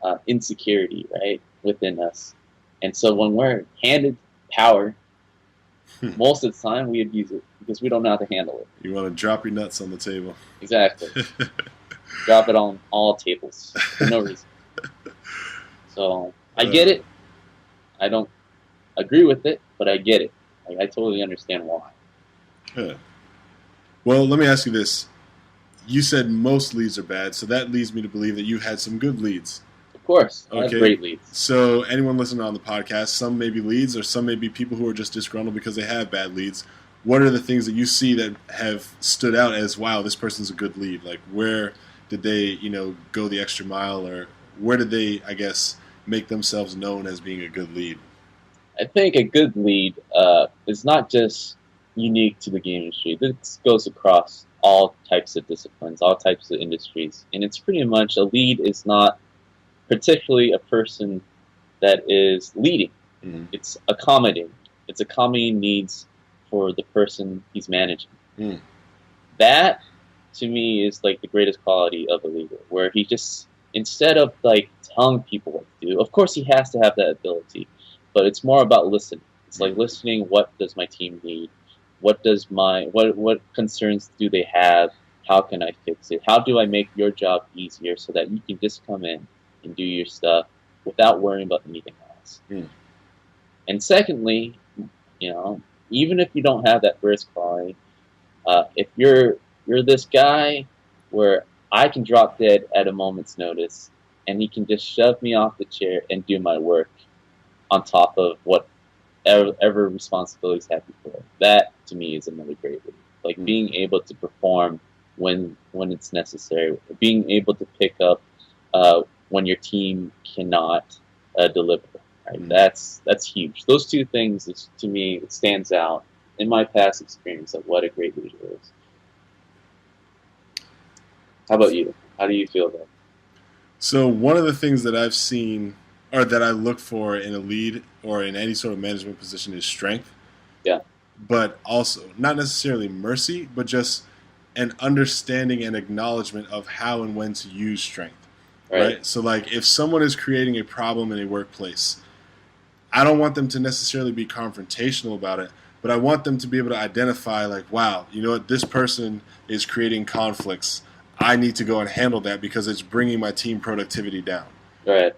of insecurity, right, within us, and so when we're handed power, most of the time we abuse it because we don't know how to handle it. You want to drop your nuts on the table. Exactly. Drop it on all tables for no reason. So I get it. I don't agree with it, but I get it. I totally understand why. Yeah. Well, let me ask you this. You said most leads are bad, so that leads me to believe that you had some good leads. Of course. I have great leads. So anyone listening on the podcast, some may be leads or some may be people who are just disgruntled because they have bad leads. What are the things that you see that have stood out as, wow, this person's a good lead? Like where did they, go the extra mile, or where did they, I guess, make themselves known as being a good lead? I think a good lead is not just unique to the game industry. This goes across all types of disciplines, all types of industries. And it's pretty much a lead is not particularly a person that is leading. Mm-hmm. It's accommodating. It's accommodating needs for the person he's managing. Mm. That, to me, is like the greatest quality of a leader, where he just, instead of like telling people what to do, of course he has to have that ability, but it's more about listening. It's like listening. What does my team need? What concerns do they have? How can I fix it? How do I make your job easier so that you can just come in and do your stuff without worrying about anything else? Mm. And secondly, even if you don't have that first quality, if you're this guy where I can drop dead at a moment's notice, and he can just shove me off the chair and do my work on top of whatever responsibilities have before. That, to me, is another great lead. Like being able to perform when it's necessary, being able to pick up when your team cannot deliver. Right? Mm-hmm. That's huge. Those two things, to me, it stands out in my past experience of what a great leader is. How about you? How do you feel about it? So one of the things that I've seen or that I look for in a lead or in any sort of management position is strength. Yeah. But also not necessarily mercy, but just an understanding and acknowledgement of how and when to use strength. Right? So like if someone is creating a problem in a workplace, I don't want them to necessarily be confrontational about it, but I want them to be able to identify like, wow, you know what, this person is creating conflicts. I need to go and handle that because it's bringing my team productivity down. Right.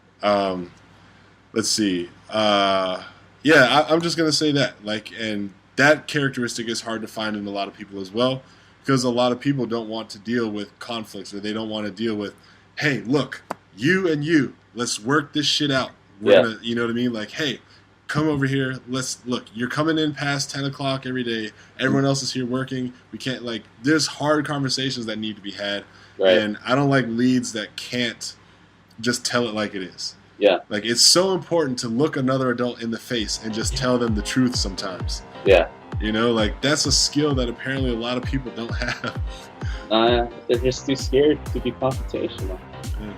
Let's see. I'm just going to say that. Like, and that characteristic is hard to find in a lot of people as well, because a lot of people don't want to deal with conflicts, or they don't want to deal with, hey, look, you and you, let's work this shit out. We're gonna, you know what I mean? Like, hey, come over here. Let's look. You're coming in past 10 o'clock every day. Everyone else is here working. We can't, like, there's hard conversations that need to be had. Right. And I don't like leads that can't just tell it like it is. Yeah. Like, it's so important to look another adult in the face and just tell them the truth sometimes. Yeah. You know, like, that's a skill that apparently a lot of people don't have. They're just too scared to be confrontational. Yeah.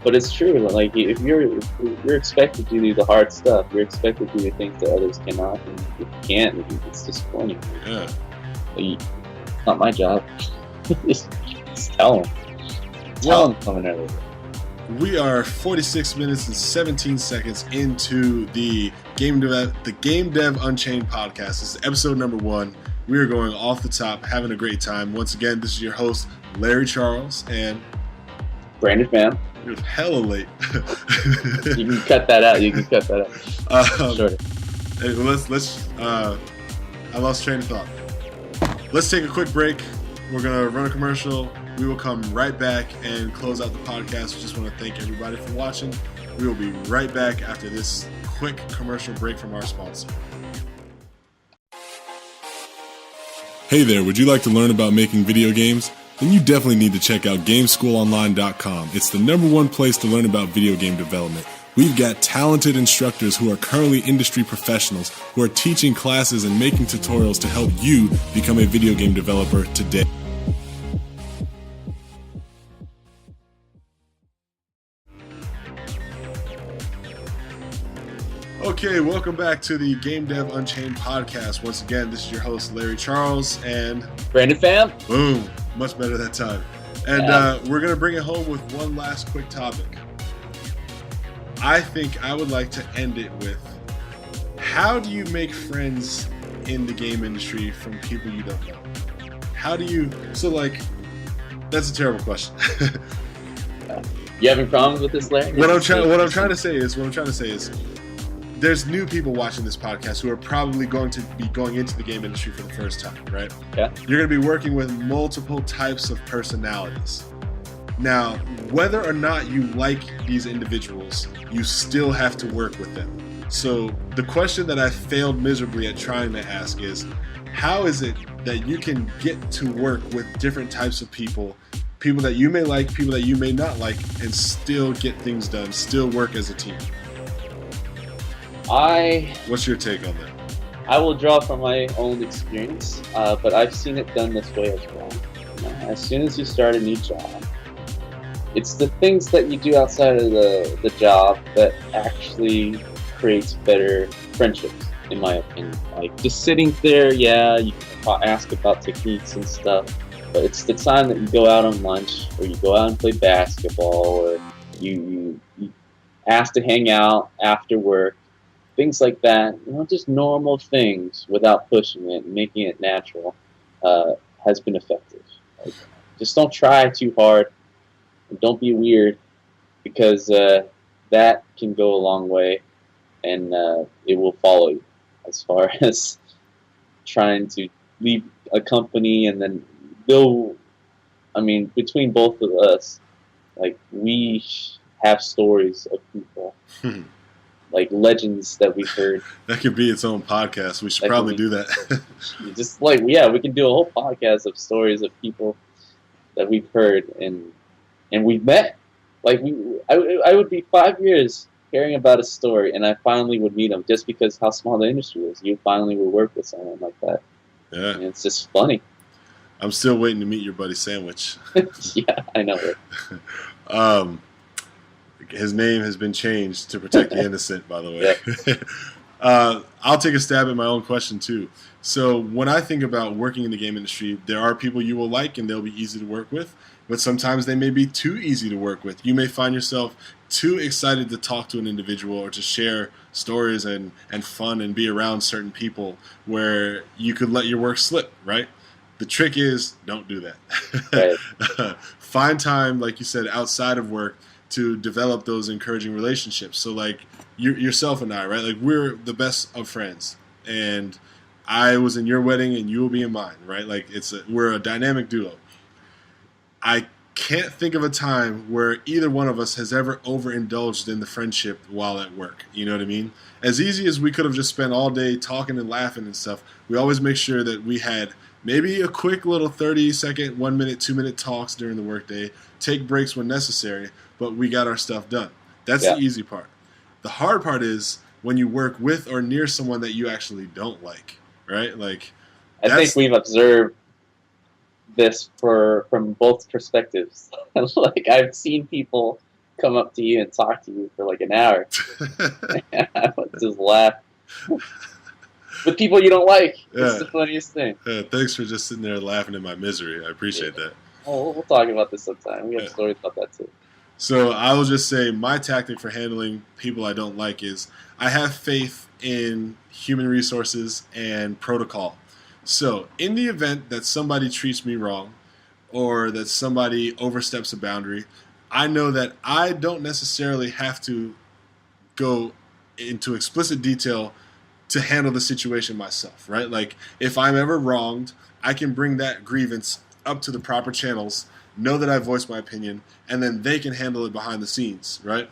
But it's true. Like, if you're expected to do the hard stuff, you're expected to do things that others cannot, and if you can't, it's disappointing. Yeah. Like, it's not my job. just tell them. Tell them coming early. We are 46 minutes and 17 seconds into the Game Dev Unchained podcast. This is episode number 1. We are going off the top, having a great time. Once again, this is your host, Larry Charles, and Brandon Pham. You're hella late. You can cut that out. Shorter. Hey, I lost train of thought. Let's take a quick break. We're going to run a commercial. We will come right back and close out the podcast. We just want to thank everybody for watching. We will be right back after this quick commercial break from our sponsor. Hey there, would you like to learn about making video games? Then you definitely need to check out GameSchoolOnline.com. It's the #1 place to learn about video game development. We've got talented instructors who are currently industry professionals who are teaching classes and making tutorials to help you become a video game developer today. Okay, welcome back to the Game Dev Unchained podcast. Once again, this is your host, Larry Charles, and Brandon Pham. Boom. Much better that time. And we're going to bring it home with one last quick topic. I think I would like to end it with, how do you make friends in the game industry from people you don't know? How do you... So, like, that's a terrible question. You having problems with this, Larry? What I'm trying to say is there's new people watching this podcast who are probably going to be going into the game industry for the first time, right? Yeah. You're going to be working with multiple types of personalities. Now, whether or not you like these individuals, you still have to work with them. So the question that I failed miserably at trying to ask is, how is it that you can get to work with different types of people that you may like, people that you may not like, and still get things done, still work as a team? What's your take on that? I will draw from my own experience, but I've seen it done this way as well. As soon as you start a new job, it's the things that you do outside of the job that actually creates better friendships, in my opinion. Like, just sitting there, you can ask about techniques and stuff, but it's the time that you go out on lunch, or you go out and play basketball, or you ask to hang out after work. Things like that, just normal things without pushing it and making it natural, has been effective. Like, just don't try too hard, and don't be weird, because that can go a long way, and it will follow you. As far as trying to leave a company, and then between both of us, like, we have stories of people. Like legends that we've heard. That could be its own podcast. We should probably do that. Just like, we can do a whole podcast of stories of people that we've heard and we've met. Like, I would be 5 years hearing about a story, and I finally would meet them just because how small the industry is. You finally would work with someone like that. Yeah. And it's just funny. I'm still waiting to meet your buddy Sandwich. Yeah, I know it. His name has been changed to protect the innocent, by the way. I'll take a stab at my own question, too. So when I think about working in the game industry, there are people you will like and they'll be easy to work with, but sometimes they may be too easy to work with. You may find yourself too excited to talk to an individual or to share stories and fun and be around certain people where you could let your work slip, right? The trick is, don't do that. Right. Find time, like you said, outside of work to develop those encouraging relationships. So like yourself and I, right? Like we're the best of friends, and I was in your wedding and you will be in mine, right? Like we're a dynamic duo. I can't think of a time where either one of us has ever overindulged in the friendship while at work. You know what I mean? As easy as we could have just spent all day talking and laughing and stuff, we always make sure that we had maybe a quick little 30-second, 1 minute, 2 minute talks during the workday, take breaks when necessary, but we got our stuff done. That's the easy part. The hard part is when you work with or near someone that you actually don't like, right? Like, I think we've observed this from both perspectives. Like, I've seen people come up to you and talk to you for like an hour. I would just laugh. With people you don't like. It's the funniest thing. Thanks for just sitting there laughing at my misery. I appreciate that. Oh, we'll talk about this sometime. We have stories about that too. So I will just say my tactic for handling people I don't like is I have faith in human resources and protocol. So in the event that somebody treats me wrong or that somebody oversteps a boundary, I know that I don't necessarily have to go into explicit detail to handle the situation myself, right? Like if I'm ever wronged, I can bring that grievance up to the proper channels, know that I voiced my opinion, and then they can handle it behind the scenes, right?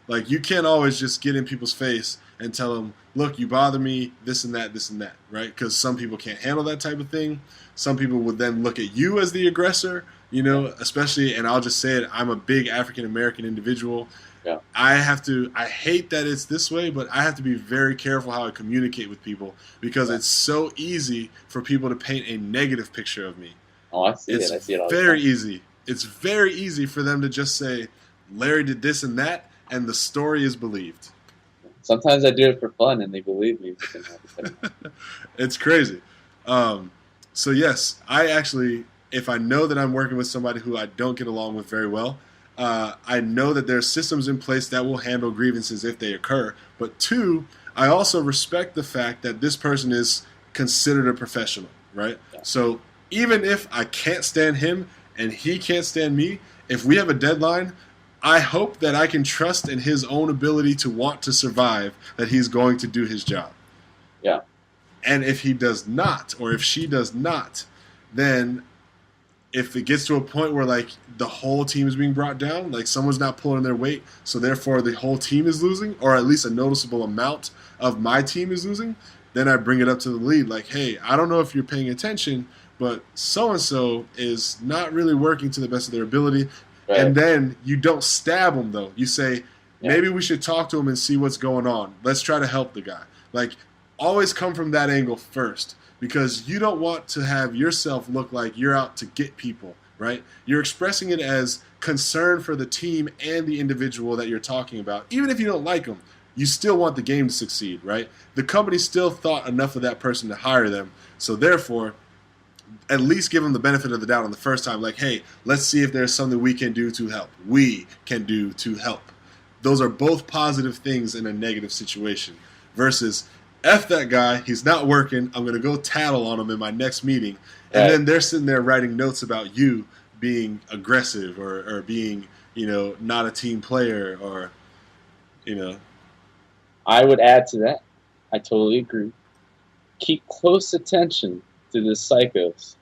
Like you can't always just get in people's face and tell them, look, you bother me, this and that, right? Because some people can't handle that type of thing. Some people would then look at you as the aggressor, you know, especially, and I'll just say it, I'm a big African-American individual. Yeah. I hate that it's this way, but I have to be very careful how I communicate with people because it's so easy for people to paint a negative picture of me. Oh, I see it. I see it all the time. Very easy. It's very easy for them to just say, Larry did this and that, and the story is believed. Sometimes I do it for fun, and they believe me. It's crazy. So yes, I actually, if I know that I'm working with somebody who I don't get along with very well, I know that there's systems in place that will handle grievances if they occur. But two, I also respect the fact that this person is considered a professional, right? Yeah. So even if I can't stand him and he can't stand me, if we have a deadline, I hope that I can trust in his own ability to want to survive, that he's going to do his job. Yeah. And if he does not, or if she does not, then if it gets to a point where like the whole team is being brought down, like someone's not pulling their weight, so therefore the whole team is losing, or at least a noticeable amount of my team is losing, then I bring it up to the lead. Like, hey, I don't know if you're paying attention, but so-and-so is not really working to the best of their ability. Right. And then you don't stab them, though. You say, maybe we should talk to him and see what's going on. Let's try to help the guy. Like, always come from that angle first, because you don't want to have yourself look like you're out to get people, right? You're expressing it as concern for the team and the individual that you're talking about. Even if you don't like them, you still want the game to succeed, right? The company still thought enough of that person to hire them, so therefore, at least give them the benefit of the doubt on the first time. Like, hey, let's see if there's something we can do to help. We can do to help. Those are both positive things in a negative situation. Versus, F that guy, he's not working, I'm going to go tattle on him in my next meeting. And then they're sitting there writing notes about you being aggressive or being, you know, not a team player or, you know. I would add to that. I totally agree. Keep close attention to the psychos.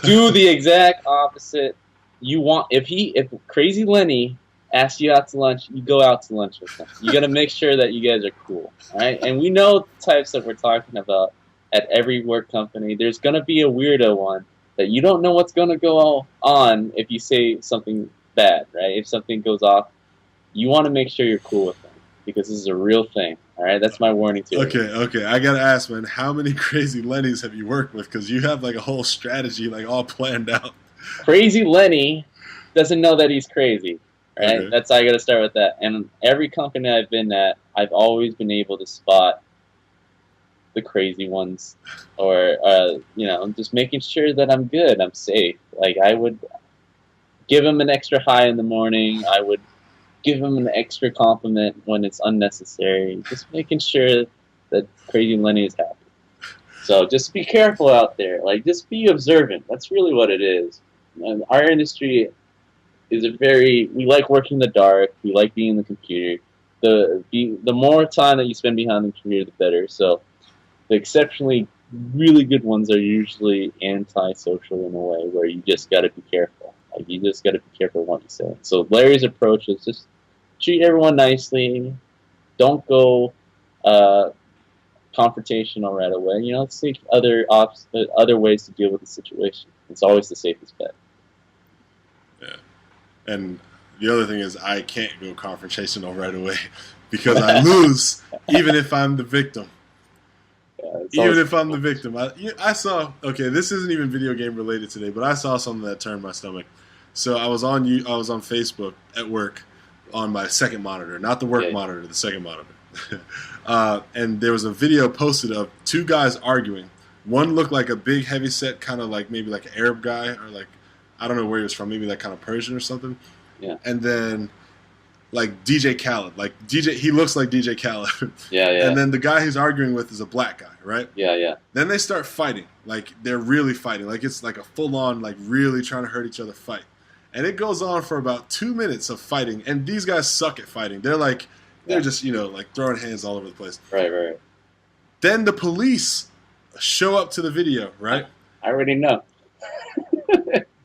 Do the exact opposite. You want if Crazy Lenny asks you out to lunch, you go out to lunch with him. You got to make sure that you guys are cool, all right? And we know the types that we're talking about at every work company. There's going to be a weirdo one that you don't know what's going to go on if you say something bad, right? If something goes off, you want to make sure you're cool with them because this is a real thing. All right, that's my warning to you. Okay. I got to ask, man, how many Crazy Lennys have you worked with? Because you have like a whole strategy like all planned out. Crazy Lenny doesn't know that he's crazy. Right? Okay. That's how I got to start with that. And every company I've been at, I've always been able to spot the crazy ones, or just making sure that I'm good, I'm safe. Like I would give them an extra high in the morning. I would give them an extra compliment when it's unnecessary. Just making sure that Crazy Lenny is happy. So just be careful out there. Like just be observant. That's really what it is. And our industry is we like working in the dark. We like being in the computer. The more time that you spend behind the computer, the better. So the exceptionally really good ones are usually anti-social in a way, where you just got to be careful. Like you just got to be careful what you say. So Larry's approach is just treat everyone nicely. Don't go confrontational right away. Seek other ways to deal with the situation. It's always the safest bet. Yeah. And the other thing is I can't go confrontational right away because I lose even if I'm the victim. Even if I'm the victim. I saw, okay, this isn't even video game related today, but I saw something that turned my stomach. So I was on Facebook at work on my second monitor, not the work monitor, the second monitor. And there was a video posted of two guys arguing. One looked like a big, heavy-set kind of like maybe like an Arab guy, or like, I don't know where he was from, maybe like kind of Persian or something. Yeah. And then like DJ Khaled, he looks like DJ Khaled. Yeah. And then the guy he's arguing with is a black guy, right? Yeah. Then they start fighting, like they're really fighting, like it's like a full-on, like really trying to hurt each other fight. And it goes on for about 2 minutes of fighting, and these guys suck at fighting. They're just like throwing hands all over the place. Right. Then the police show up to the video, right? I already know.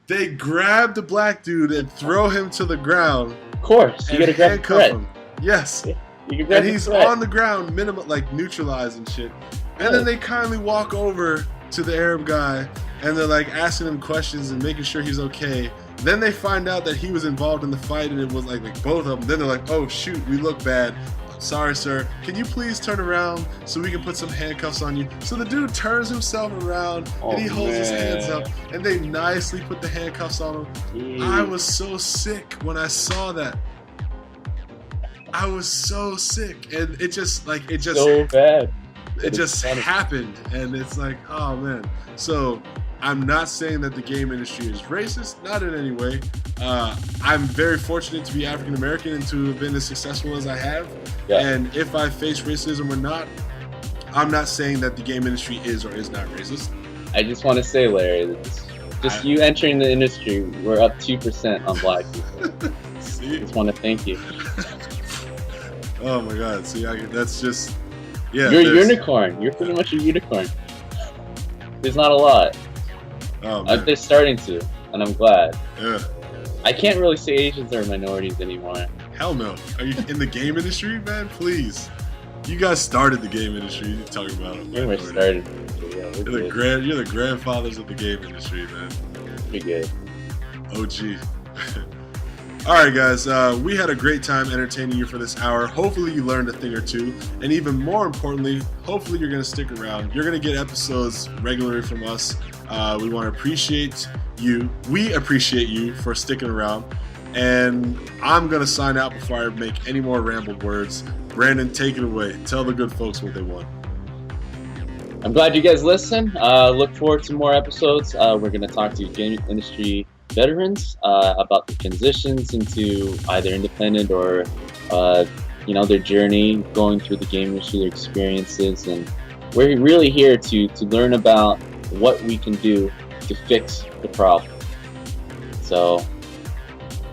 They grab the black dude and throw him to the ground. Of course, you gotta grab the threat. Him. Yes. And he's on the ground, like neutralized and shit. And then they kindly walk over to the Arab guy, and they're like asking him questions and making sure he's okay. Then they find out that he was involved in the fight, and it was like both of them. Then they're like, "Oh shoot, we look bad. Sorry, sir. Can you please turn around so we can put some handcuffs on you?" So the dude turns himself around and he holds his hands up, and they nicely put the handcuffs on him. Jeez. I was so sick when I saw that. I was so sick, and it just so bad. It just happened, and it's like, oh man. So I'm not saying that the game industry is racist, not in any way. I'm very fortunate to be African American and to have been as successful as I have. Yeah. And if I face racism or not, I'm not saying that the game industry is or is not racist. I just want to say, Larry, that you entering the industry, we're up 2% on black people. See? I just want to thank you. Oh my God! See, that's just yeah. You're a unicorn. You're pretty much a unicorn. There's not a lot. Oh man. They're starting to, and I'm glad. Yeah. I can't really say Asians are minorities anymore. Hell no. Are you in the game industry, man? Please. You guys started the game industry. You're talking about it. We're started. Yeah, you're the grandfathers of the game industry, man. Pretty good. OG. All right, guys. We had a great time entertaining you for this hour. Hopefully you learned a thing or two. And even more importantly, hopefully you're going to stick around. You're going to get episodes regularly from us. We want to appreciate you. We appreciate you for sticking around. And I'm going to sign out before I make any more rambled words. Brandon, take it away. Tell the good folks what they want. I'm glad you guys listened. Look forward to more episodes. We're going to talk to game industry veterans about the transitions into either independent or their journey going through the game industry, their experiences, and we're really here to learn about what we can do to fix the problem. So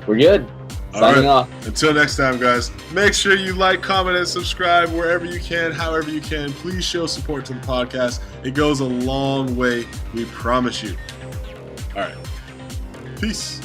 we're good. Signing off. Until next time, guys, make sure you like, comment, and subscribe wherever you can, however you can. Please show support to the podcast. It goes a long way. We promise you. All right. Peace.